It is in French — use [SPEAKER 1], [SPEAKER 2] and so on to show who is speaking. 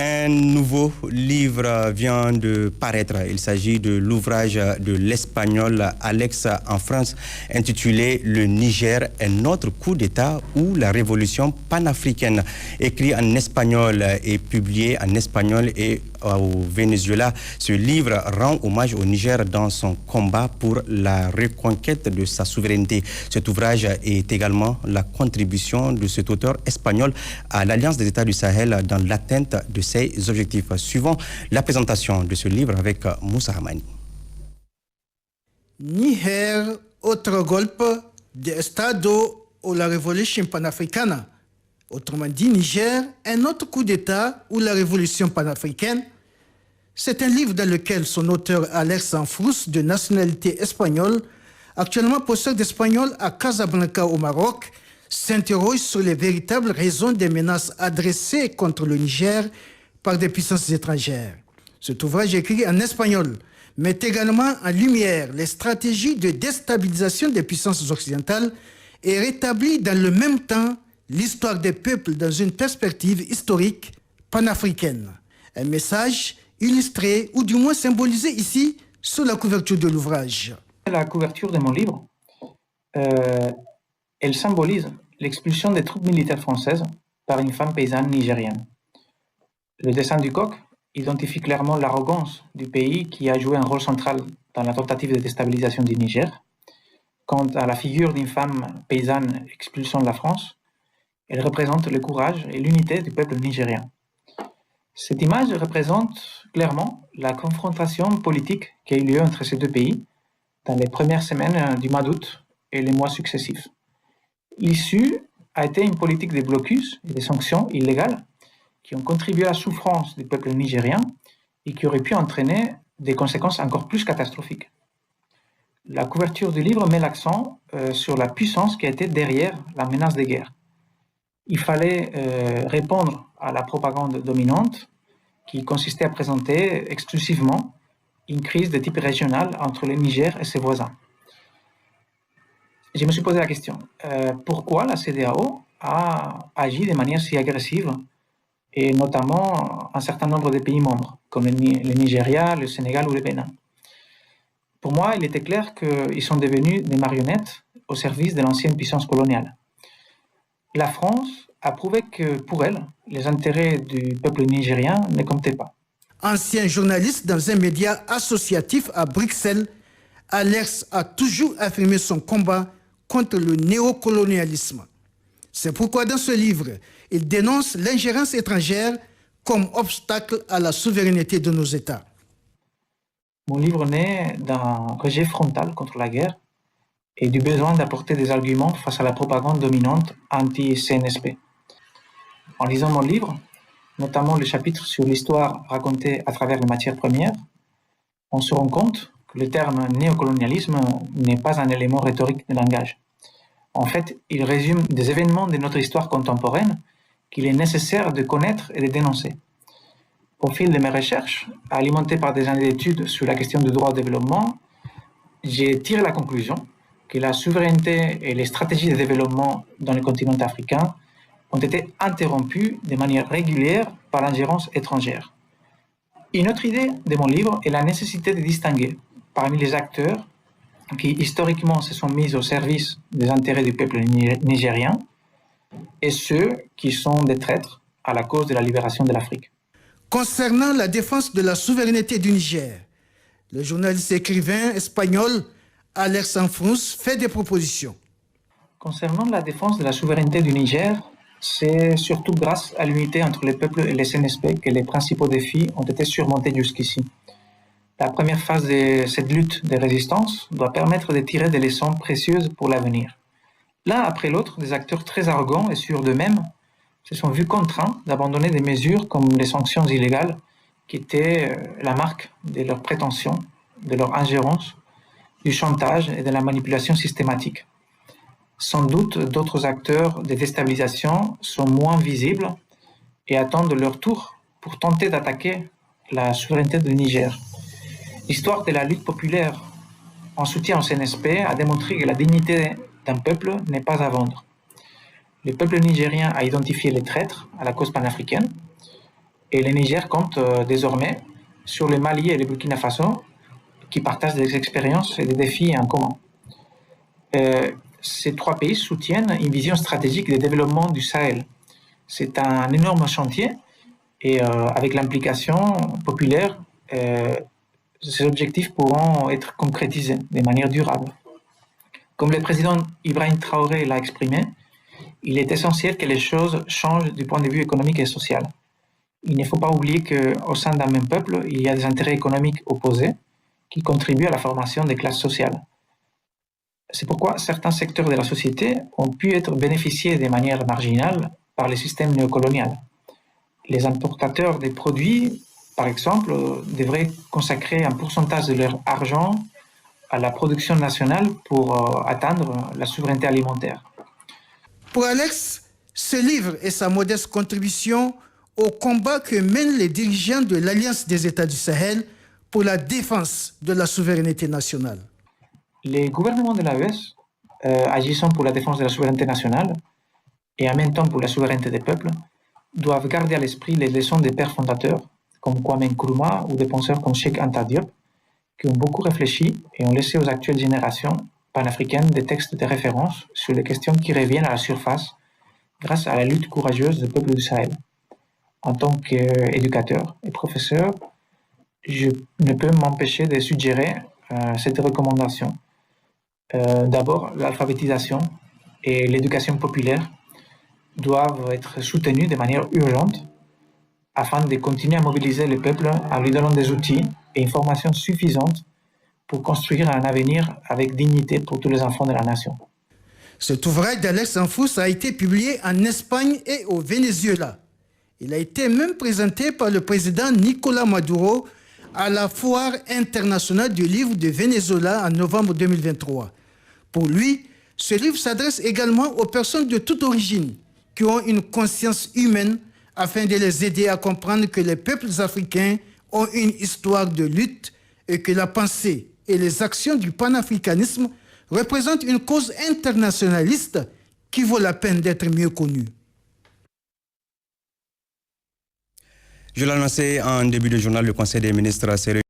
[SPEAKER 1] Un nouveau livre vient de paraître. Il s'agit de l'ouvrage de l'Espagnol Alex en France, intitulé « Le Niger, un autre coup d'État ou la révolution panafricaine ». Écrit en espagnol et publié en espagnol et au Venezuela, ce livre rend hommage au Niger dans son combat pour la reconquête de sa souveraineté. Cet ouvrage est également la contribution de cet auteur espagnol à l'Alliance des États du Sahel dans l'atteinte de ses objectifs. Suivons la présentation de ce livre avec Moussa Hamani.
[SPEAKER 2] Niger, otro golpe de Estado ou la révolution panafricaine. Autrement dit, Niger, un autre coup d'État ou la révolution panafricaine. C'est un livre dans lequel son auteur Alex Anfrous, de nationalité espagnole, actuellement professeur d'espagnol à Casablanca au Maroc, s'interroge sur les véritables raisons des menaces adressées contre le Niger par des puissances étrangères. Cet ouvrage écrit en espagnol met également en lumière les stratégies de déstabilisation des puissances occidentales et rétablit dans le même temps l'histoire des peuples dans une perspective historique panafricaine. Un message illustré ou du moins symbolisé ici sur la couverture de l'ouvrage.
[SPEAKER 3] La couverture de mon livre, elle symbolise l'expulsion des troupes militaires françaises par une femme paysanne nigérienne. Le dessin du coq identifie clairement l'arrogance du pays qui a joué un rôle central dans la tentative de déstabilisation du Niger. Quant à la figure d'une femme paysanne expulsant la France, elle représente le courage et l'unité du peuple nigérien. Cette image représente clairement la confrontation politique qui a eu lieu entre ces deux pays dans les premières semaines du mois d'août et les mois successifs. L'issue a été une politique de blocus et de sanctions illégales qui ont contribué à la souffrance du peuple nigérien et qui auraient pu entraîner des conséquences encore plus catastrophiques. La couverture du livre met l'accent sur la puissance qui a été derrière la menace de guerre. Il fallait répondre à la propagande dominante qui consistait à présenter exclusivement une crise de type régional entre le Niger et ses voisins. Je me suis posé la question, pourquoi la CEDEAO a agi de manière si agressive, et notamment un certain nombre de pays membres, comme le Nigeria, le Sénégal ou le Bénin. Pour moi, il était clair qu'ils sont devenus des marionnettes au service de l'ancienne puissance coloniale. La France a prouvé que, pour elle, les intérêts du peuple nigérien ne comptaient pas.
[SPEAKER 2] Ancien journaliste dans un média associatif à Bruxelles, Alex a toujours affirmé son combat contre le néocolonialisme. C'est pourquoi dans ce livre, il dénonce l'ingérence étrangère comme obstacle à la souveraineté de nos États.
[SPEAKER 3] Mon livre naît d'un rejet frontal contre la guerre et du besoin d'apporter des arguments face à la propagande dominante anti-CNSP. En lisant mon livre, notamment le chapitre sur l'histoire racontée à travers les matières premières, on se rend compte que le terme néocolonialisme n'est pas un élément rhétorique de langage. En fait, il résume des événements de notre histoire contemporaine qu'il est nécessaire de connaître et de dénoncer. Au fil de mes recherches, alimentées par des années d'études sur la question du droit au développement, j'ai tiré la conclusion que la souveraineté et les stratégies de développement dans le continent africain ont été interrompues de manière régulière par l'ingérence étrangère. Une autre idée de mon livre est la nécessité de distinguer parmi les acteurs qui historiquement se sont mis au service des intérêts du peuple nigérien et ceux qui sont des traîtres à la cause de la libération de l'Afrique.
[SPEAKER 2] Concernant la défense de la souveraineté du Niger, le journaliste écrivain espagnol Alex Anfrous fait des propositions.
[SPEAKER 3] Concernant la défense de la souveraineté du Niger, c'est surtout grâce à l'unité entre les peuples et les CNSP que les principaux défis ont été surmontés jusqu'ici. La première phase de cette lutte de résistance doit permettre de tirer des leçons précieuses pour l'avenir. L'un après l'autre, des acteurs très arrogants et sûrs d'eux-mêmes se sont vus contraints d'abandonner des mesures comme les sanctions illégales qui étaient la marque de leurs prétentions, de leur ingérence, du chantage et de la manipulation systématique. Sans doute, d'autres acteurs de déstabilisation sont moins visibles et attendent leur tour pour tenter d'attaquer la souveraineté du Niger. L'histoire de la lutte populaire en soutien au CNSP a démontré que la dignité d'un peuple n'est pas à vendre. Le peuple nigérien a identifié les traîtres à la cause panafricaine Et le Niger compte désormais sur le Mali et le Burkina Faso qui partagent des expériences et des défis en commun. Ces trois pays soutiennent une vision stratégique de développement du Sahel. C'est un énorme chantier et avec l'implication populaire, ces objectifs pourront être concrétisés de manière durable. Comme le président Ibrahim Traoré l'a exprimé, il est essentiel que les choses changent du point de vue économique et social. Il ne faut pas oublier qu'au sein d'un même peuple, il y a des intérêts économiques opposés qui contribuent à la formation des classes sociales. C'est pourquoi certains secteurs de la société ont pu être bénéficiés de manière marginale par le système néocolonial. Les importateurs des produits, par exemple, devraient consacrer un pourcentage de leur argent à la production nationale pour atteindre la souveraineté alimentaire.
[SPEAKER 2] Pour Alex, ce livre est sa modeste contribution au combat que mènent les dirigeants de l'Alliance des États du Sahel pour la défense de la souveraineté nationale.
[SPEAKER 3] Les gouvernements de l'AES, agissant pour la défense de la souveraineté nationale et en même temps pour la souveraineté des peuples, doivent garder à l'esprit les leçons des pères fondateurs, comme Kwame Nkrumah ou des penseurs comme Cheikh Anta Diop, qui ont beaucoup réfléchi et ont laissé aux actuelles générations panafricaines des textes de référence sur les questions qui reviennent à la surface grâce à la lutte courageuse des peuples du Sahel. En tant qu'éducateur et professeur, je ne peux m'empêcher de suggérer cette recommandation. D'abord, l'alphabétisation et l'éducation populaire doivent être soutenues de manière urgente afin de continuer à mobiliser le peuple en lui donnant des outils et une formation suffisante pour construire un avenir avec dignité pour tous les enfants de la nation.
[SPEAKER 2] Cet ouvrage d'Alex Anfous a été publié en Espagne et au Venezuela. Il a été même présenté par le président Nicolás Maduro à la Foire internationale du livre de Venezuela en novembre 2023. Pour lui, ce livre s'adresse également aux personnes de toute origine qui ont une conscience humaine afin de les aider à comprendre que les peuples africains ont une histoire de lutte et que la pensée et les actions du panafricanisme représentent une cause internationaliste qui vaut la peine d'être mieux connue.
[SPEAKER 1] Je l'annonçais en début de journal, le Conseil des ministres s'est